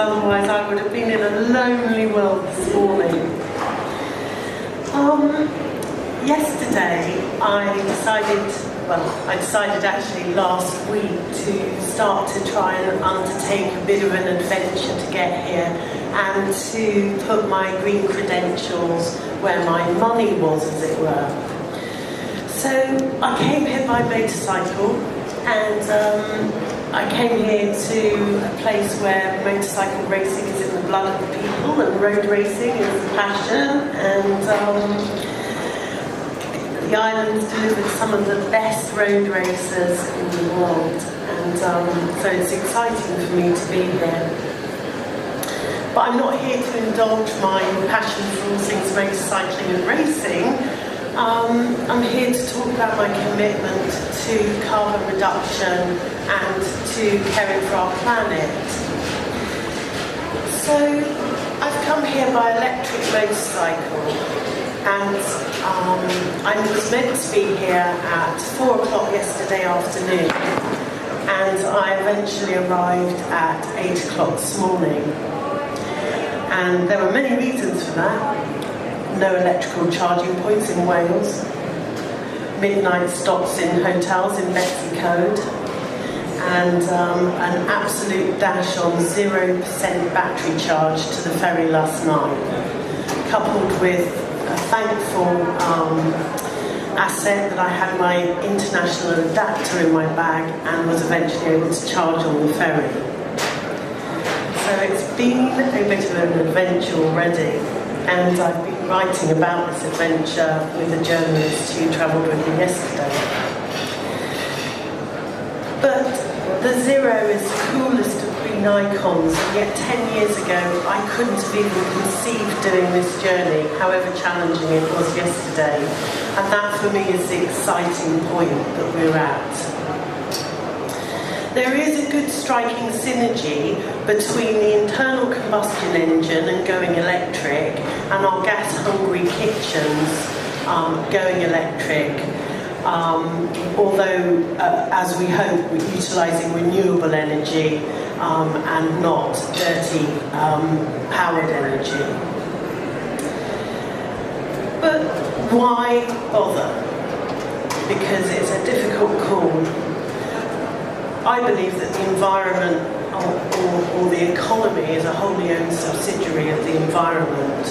otherwise I would have been in a lonely world this morning. Yesterday I decided actually last week to start to try and undertake a bit of an adventure to get here and to put my green credentials where my money was, as it were. So I came here by motorcycle, and I came here to a place where motorcycle racing is in the blood of the people and road racing is the passion, and the island's delivered some of the best road racers in the world, and so it's exciting for me to be here. But I'm not here to indulge my passion for all things motorcycling and racing. I'm here to talk about my commitment to carbon reduction and to caring for our planet. So I've come here by electric motorcycle, and I was meant to be here at 4 o'clock yesterday afternoon, and I eventually arrived at 8 o'clock this morning. And there were many reasons for that. No electrical charging points in Wales, midnight stops in hotels in Betsy Code, and an absolute dash on 0% battery charge to the ferry last night, coupled with a thankful asset that I had my international adapter in my bag and was eventually able to charge on the ferry. So it's been a bit of an adventure already, and I've been writing about this adventure with a journalist who travelled with me yesterday. But the Zero is the coolest of green icons, and yet 10 years ago I couldn't have even conceived doing this journey, however challenging it was yesterday. And that for me is the exciting point that we're at. There is a good striking synergy between the internal combustion engine and going electric and our gas-hungry kitchens going electric, although, as we hope, we're utilising renewable energy and not dirty powered energy. But why bother? Because it's a difficult call. I believe that the environment or the economy is a wholly owned subsidiary of the environment.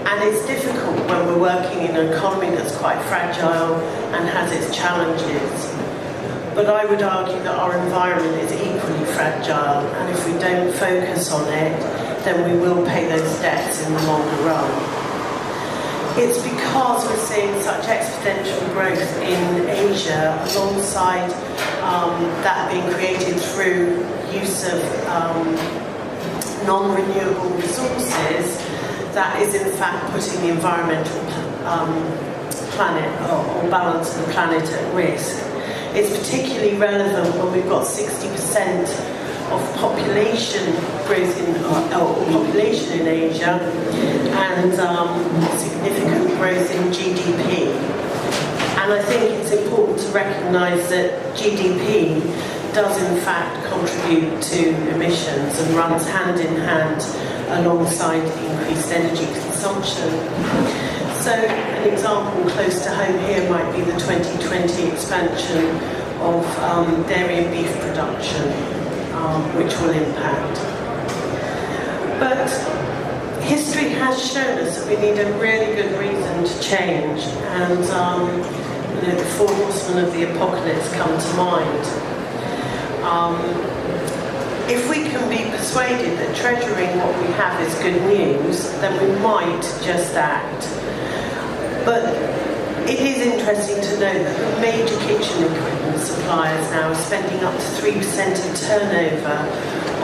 And it's difficult when we're working in an economy that's quite fragile and has its challenges. But I would argue that our environment is equally fragile, and if we don't focus on it, then we will pay those debts in the longer run. It's because we're seeing such exponential growth in Asia alongside that being created through use of non-renewable resources that is in fact putting the environmental planet or balance of the planet at risk. It's particularly relevant when we've got 60% of population growth in population in Asia and significant growth in GDP. And I think it's important to recognise that GDP does in fact contribute to emissions and runs hand in hand alongside increased energy consumption. So an example close to home here might be the 2020 expansion of dairy and beef production, which will impact. But history has shown us that we need a really good reason to change, and the four horsemen of the apocalypse come to mind. If we can be persuaded that treasuring what we have is good news, then we might just act. But it is interesting to note that the major kitchen equipment suppliers now are spending up to 3% of turnover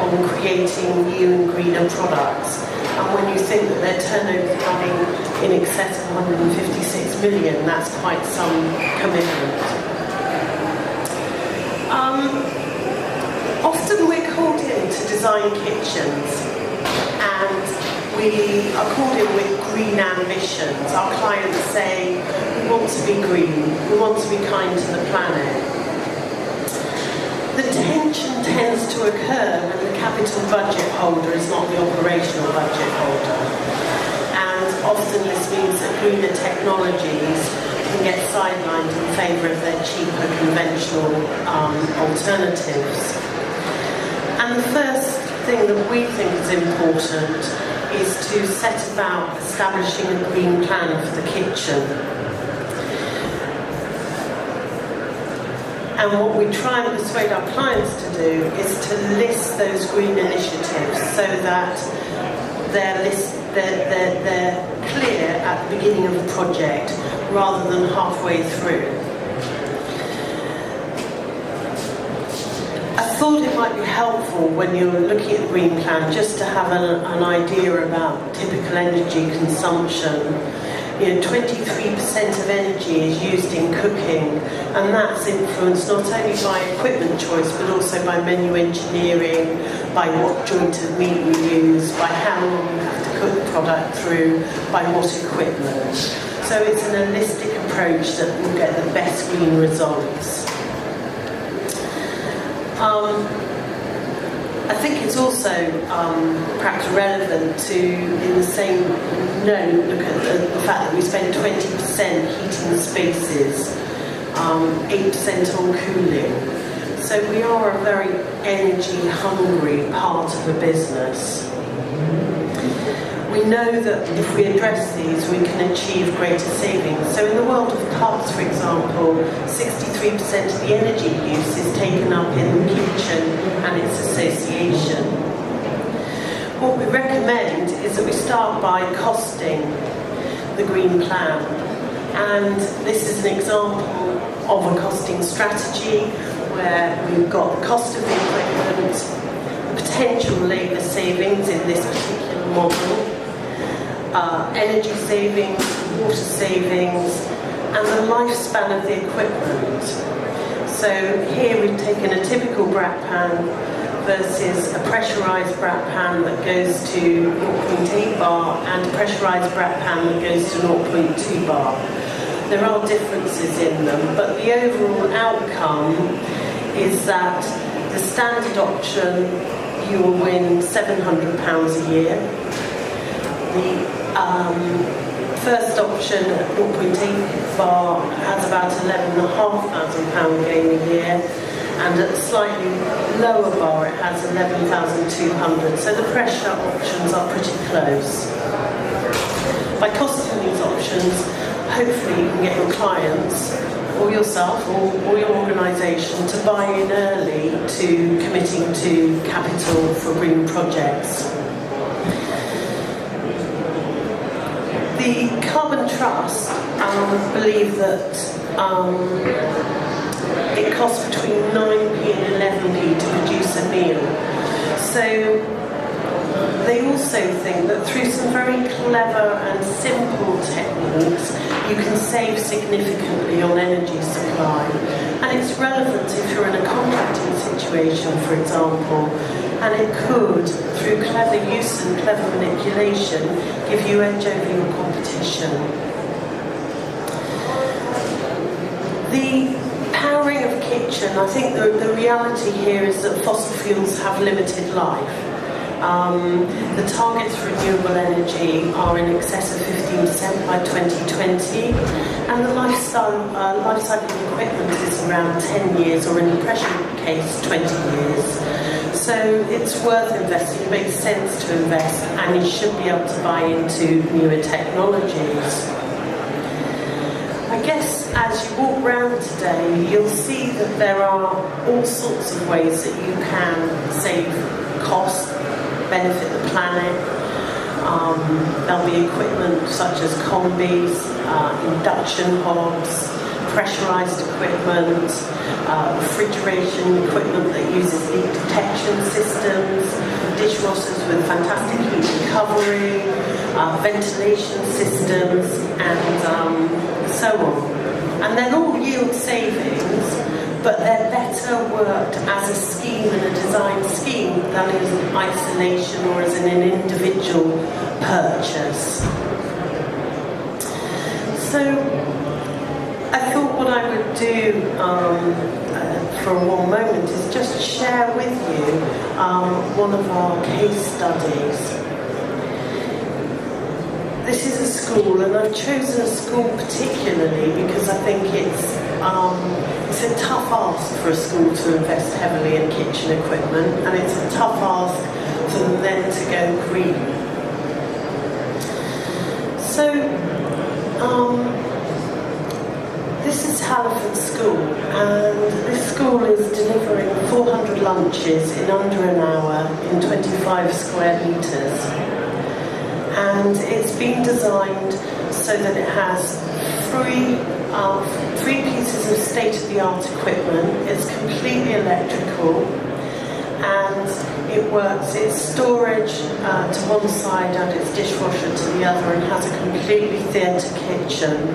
on creating new and greener products. And when you think that their turnover is running in excess of 156 million, that's quite some commitment. Often we're called in to design kitchens, and we are called in with green ambitions. Our clients say, we want to be green, we want to be kind to the planet. The tension tends to occur when the capital budget holder is not the operational budget holder. And often this means that greener technologies can get sidelined in favour of their cheaper conventional alternatives. And the first thing that we think is important is to set about establishing a green plan for the kitchen. And what we try and persuade our clients to do is to list those green initiatives so that they're clear at the beginning of the project rather than halfway through. I thought it might be helpful when you're looking at the green plan just to have an idea about typical energy consumption. 23% of energy is used in cooking, and that's influenced not only by equipment choice but also by menu engineering, by what joint of meat we use, by how long you have to cook the product through, by what equipment. So it's an holistic approach that will get the best green results. I think it's also perhaps relevant to, in the same note, look at the fact that we spend 20% heating spaces, 8% on cooling. So we are a very energy-hungry part of the business. We know that if we address these, we can achieve greater savings. So in the world of pubs, for example, 63% of the energy use is taken up in the kitchen and its association. What we recommend is that we start by costing the green plan. And this is an example of a costing strategy where we've got the cost of the equipment, the potential labour savings in this particular model, energy savings, water savings, and the lifespan of the equipment. So here we've taken a typical brat pan versus a pressurised brat pan that goes to 0.8 bar and a pressurised brat pan that goes to 0.2 bar. There are differences in them, but the overall outcome is that the standard option, you will win £700 a year. The first option at 0.8 bar has about £11,500 gain a year, and at a slightly lower bar it has 11,200. So the pressure options are pretty close. By costing these options, hopefully you can get your clients, or yourself, or your organisation to buy in early to committing to capital for green projects. The Carbon Trust believe that it costs between 9p and 11p to produce a meal. So they also think that through some very clever and simple techniques you can save significantly on energy supply. And it's relevant if you're in a contracting situation, for example, and it could, through clever use and clever manipulation, give you edge over your competition. The powering of kitchen, I think the reality here is that fossil fuels have limited life. The targets for renewable energy are in excess of 15% by 2020, and the life cycle of equipment is around 10 years, or in the pressure case, 20 years. So it's worth investing, it makes sense to invest, and you should be able to buy into newer technologies. I guess as you walk around today, you'll see that there are all sorts of ways that you can save costs, benefit the planet. There'll be equipment such as combis, induction hobs, pressurised equipment, refrigeration equipment that uses leak detection systems, dishwashers with fantastic heat recovery, ventilation systems, and so on. And they'll all yield savings, but they're better worked as a scheme and a design scheme than in isolation or as an individual purchase. So I thought what I would do for one moment is just share with you one of our case studies. This is a school, and I've chosen a school particularly because I think it's a tough ask for a school to invest heavily in kitchen equipment, and it's a tough ask for them then to go green. So, this is Halliford School, and this school is delivering 400 lunches in under an hour in 25 square metres. And it's been designed so that it has three pieces of state-of-the-art equipment. It's completely electrical, and it works. It's storage to one side and its dishwasher to the other, and has a completely theatre kitchen.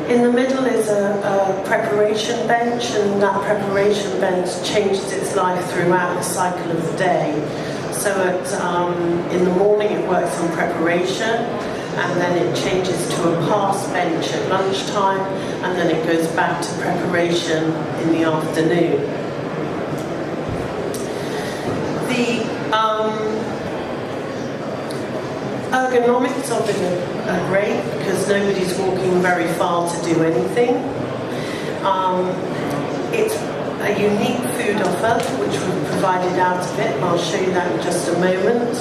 In the middle is a preparation bench, and that preparation bench changes its life throughout the cycle of the day. So in the morning it works on preparation, and then it changes to a pass bench at lunchtime, and then it goes back to preparation in the afternoon. The ergonomics of it are great because nobody's walking very far to do anything. It's a unique food offer which we've provided out of it, and I'll show you that in just a moment.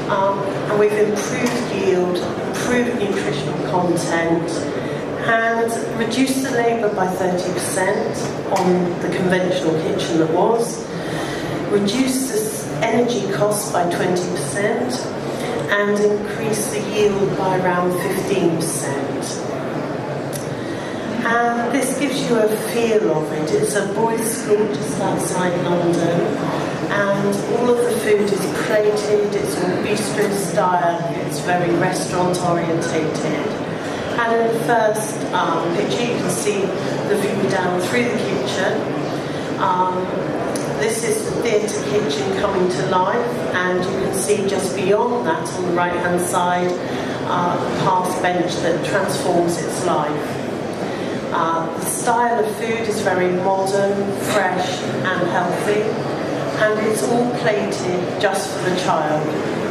And we've improved yield, improved nutritional content, and reduced the labour by 30% on the conventional kitchen that was, reduced the energy costs by 20%, and increase the yield by around 15%. And this gives you a feel of it. It's a boys' school just outside London, and all of the food is plated, it's all bistro style, it's very restaurant orientated. And in the first picture you can see the view down through the kitchen. This is the theatre kitchen coming to life, and you can see just beyond that on the right hand side the pass bench that transforms its life. The style of food is very modern, fresh and healthy, and it's all plated just for the child.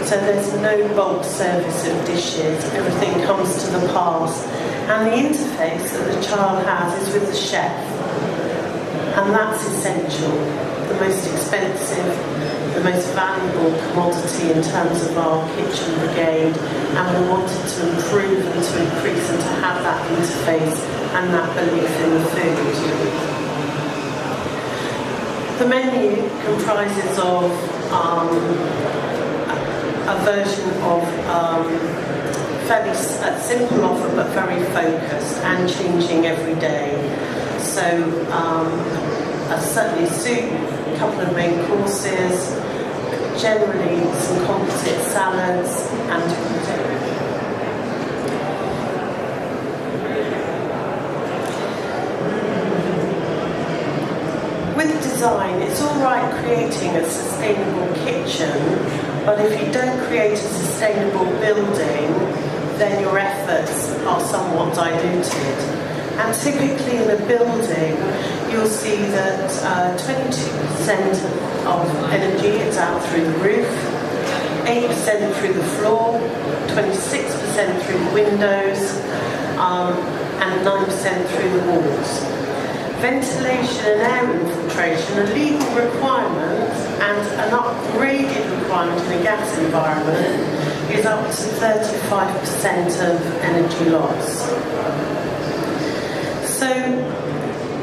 So there's no bulk service of dishes, everything comes to the pass, and the interface that the child has is with the chef, and that's essential. The most expensive, the most valuable commodity in terms of our kitchen brigade, and we wanted to improve and to increase and to have that interface and that belief in the food. The menu comprises of a version of fairly simple offer but very focused and changing every day. So certainly soup, a couple of main courses, generally some composite salads and with design, it's all right creating a sustainable kitchen, but if you don't create a sustainable building, then your efforts are somewhat diluted. And typically in a building, you'll see that 22% of energy is out through the roof, 8% through the floor, 26% through the windows, and 9% through the walls. Ventilation and air infiltration are legal requirements, and an upgraded requirement in a gas environment is up to 35% of energy loss. So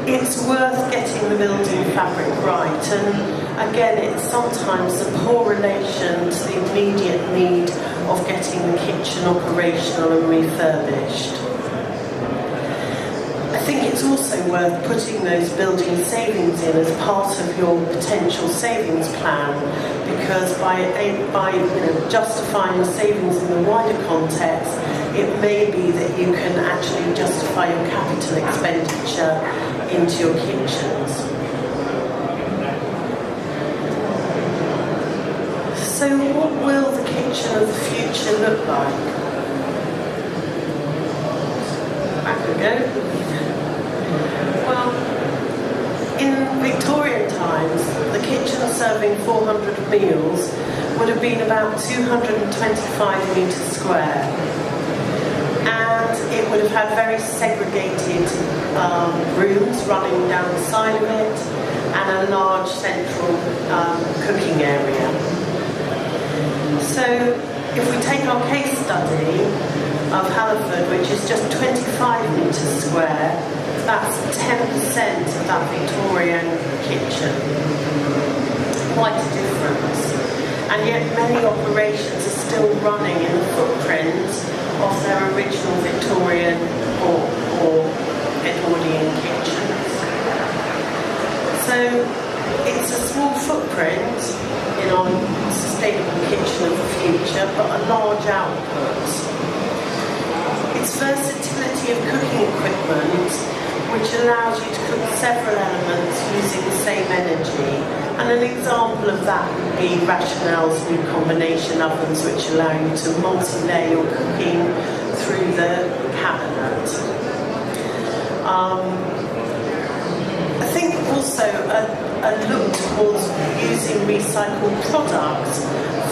it's worth getting the building fabric right, and again it's sometimes a poor relation to the immediate need of getting the kitchen operational and refurbished. I think it's also worth putting those building savings in as part of your potential savings plan, because by justifying the savings in the wider context, it may be that you can actually justify your capital expenditure into your kitchens. So what will the kitchen of the future look like? Back we go. Well, in serving 400 meals would have been about 225 metres square. And it would have had very segregated rooms running down the side of it and a large central cooking area. So if we take our case study of Halliford, which is just 25 metres square, that's 10% of that Victorian kitchen. Quite a difference. And yet many operations are still running in the footprint of their original Victorian or Edwardian kitchens. So it's a small footprint in our sustainable kitchen of the future, but a large output. Its versatility of cooking equipment, which allows you to cook several elements using the same energy. And an example of that would be Rationale's new combination ovens, which allow you to multi-layer your cooking through the cabinet. I think also a look towards using recycled products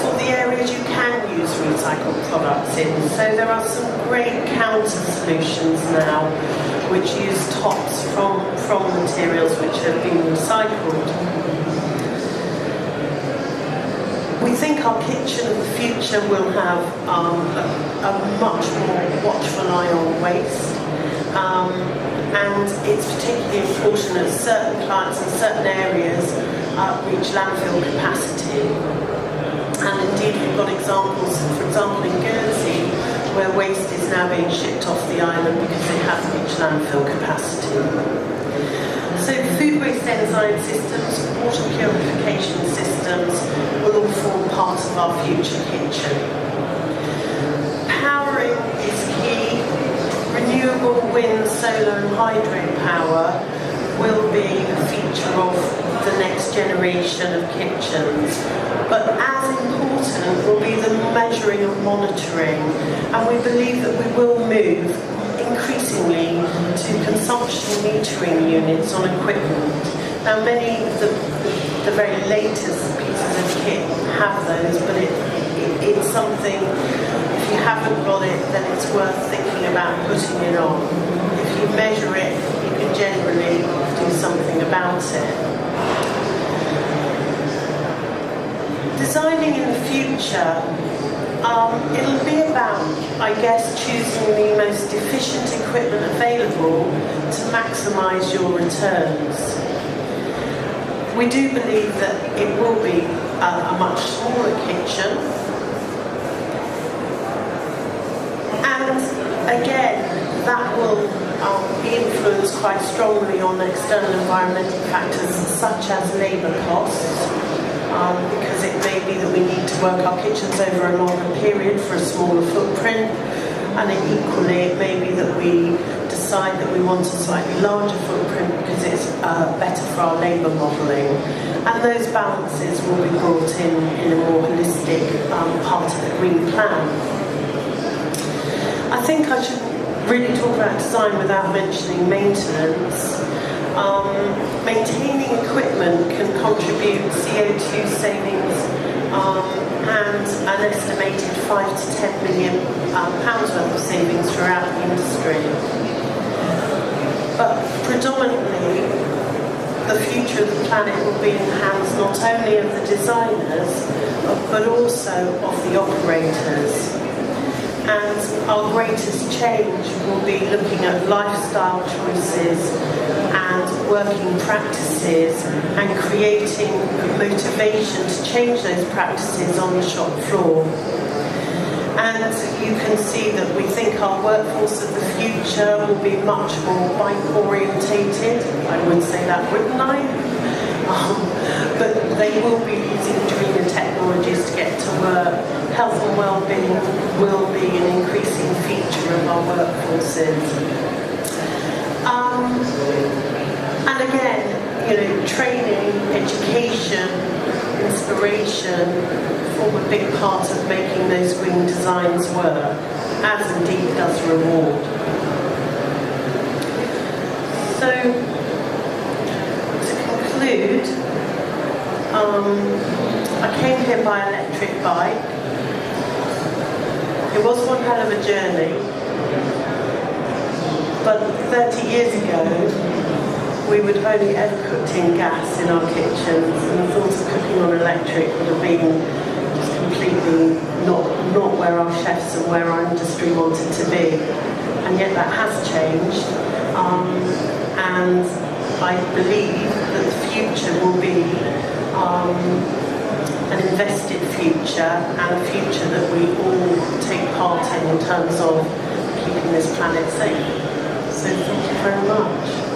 for the areas you can use recycled products in. So there are some great counter solutions now which use tops from materials which have been recycled. We think our kitchen of the future will have a much more watchful eye on waste. And it's particularly important as certain clients in certain areas reach landfill capacity. And indeed we've got examples, for example in Guernsey, where waste is now being shipped off the island because it has reached landfill capacity. So food waste enzyme systems, water purification systems will all form part of our future kitchen. Powering is key. Renewable wind, solar and hydro power will be a feature of the next generation of kitchens. But as important will be the measuring and monitoring, and we believe that we will move increasingly to consumption metering units on equipment. Now many of the very latest pieces of kit have those, but it's something, if you haven't got it, then it's worth thinking about putting it on. If you measure it, you can generally do something about it. Designing in the future, it'll be about, I guess, choosing the most efficient equipment available to maximise your returns. We do believe that it will be a much smaller kitchen. And again, that will be influenced quite strongly on external environmental factors such as labour costs. Because it may be that we need to work our kitchens over a longer period for a smaller footprint, and equally it may be that we decide that we want a slightly larger footprint because it's better for our labour modelling, and those balances will be brought in a more holistic part of the green plan. I think I should really talk about design without mentioning maintenance. Maintaining equipment can contribute CO2 savings and an estimated 5 to 10 million pounds worth of savings throughout the industry. But predominantly, the future of the planet will be in the hands not only of the designers, but also of the operators. And our greatest change will be looking at lifestyle choices and working practices and creating motivation to change those practices on the shop floor. And you can see that we think our workforce of the future will be much more bike orientated. I would say that, wouldn't I? But they will be using greener technologies to get to work. Health and well-being will be an increasing feature of our workforces. And again, training, education, inspiration form a big part of making those green designs work, as indeed does reward. So, to conclude, I came here by electric bike. It was one hell of a journey, but 30 years ago we would have only ever cooked in gas in our kitchens, and the thought of cooking on electric would have been just completely not where our chefs and where our industry wanted to be. And yet that has changed, and I believe that the future will be an invested future, and a future that we all take part in terms of keeping this planet safe. So thank you very much.